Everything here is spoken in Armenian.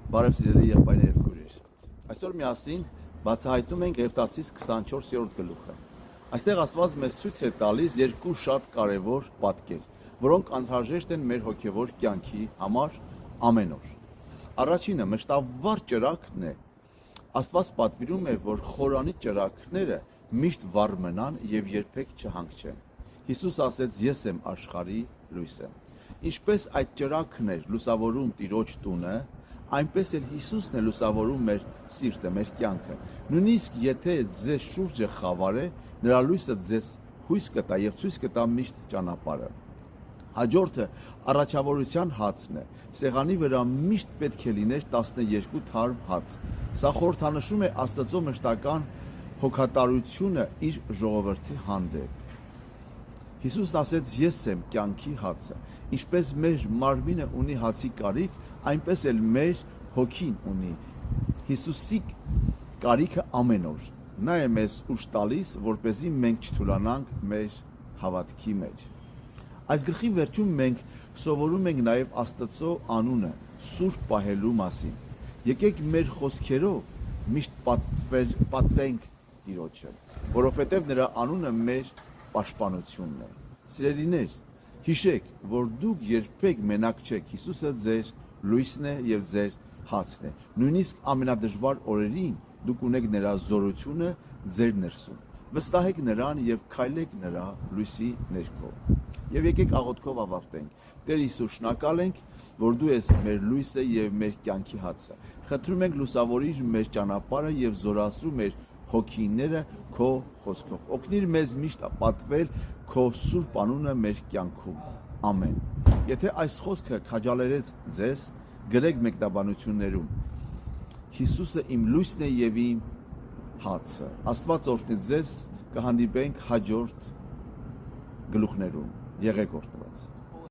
Բարև սիրելի եղբայրներ եւ քույրեր։ Այսօր միասին բացահայտում ենք Ղևտացիս 24-րդ գլուխը։ Այստեղ Աստված մեզ ցույց է տալիս երկու շատ կարևոր պատկեր, որոնք անհրաժեշտ են մեր հոգևոր կյանքի համար ամեն օր։ Առաջինը մշտավառ ճրագն է։ Աստված պատվիրում է, որ խորանի ճրագները միշտ վառ մնան եւ երբեք չհանգչեն։ Հիսուս ասեց. «Ես եմ աշխարհի լույսը»։ Ինչպես այդ ճրագն էր լուսավորում Տիրոջ տունը, այնպես էլ Հիսուսն է լուսավորում մեր սիրտը, մեր կյանքը։ Նույնիսկ եթե ձեզ շուրջը խավար է, նրա լույսը ձեզ հույս կտա եւ ցույց կտա միշտ ճանապարհը։ Հաջորդը առաջավորության հացն է։ Սեղանի վրա միշտ պետք է լիներ 12 թարմ հաց։ Սա խորհրդանշում է Աստծո մշտական հոգատարությունը իր ժողովրդի հանդեպ։ Հիսուսն ասեց. «Ես եմ կյանքի հացը»։ Ինչպես մեր մարմինը ունի հացի կարիք, այնպես էլ մեր հոգին ունի Հիսուսի կարիքը ամեն օր։ Նա է մեզ ուժ տալիս, որպեսզի մենք չթուլանանք մեր հավատքի մեջ։ Այս գլխի վերջում մենք սովորում ենք նաև Աստծո անունը սուրբ պահելու մասին։ Եկեք մեր խոսքերով միշտ պատվենք Տիրոջը, որովհետև նրա անունը մեր պաշտպանությունն է։ Սիրելիներ, հիշեք, որ դուք երբեք մենակ չեք։ Հիսուսը ձեր լույսն է եւ ձեր հացն է։ Նույնիսկ ամենադժվար օրերին դուք ունեք նրա զորությունը ձեր ներսում։ Վստահեք նրան եւ քայլեք նրա լույսի ներքո։ Եվ եկեք աղոթքով ավարտենք։ Տեր Հիսուս, շնորհակալ ենք, որ դու ես մեր լույսը եւ մեր կյանքի հացը։ Խնդրում ենք լուսավորիր մեր ճանապարհը եւ զորացրու մեր հոգիները քո խոսքով։ Օգնիր մեզ միշտ պատվել քո սուրբ անունը մեր կյանքում։ Ամեն։ Եթե այս խոսքը քաջալերեց ձեզ, գրեք մեկնաբանություններում։ Հիսուսը իմ լույսն է եւ իմ հացը։ Աստված օրհնի ձեզ, կհանդիպենք հաջորդ գլուխներում։ Եղեք օրհնված։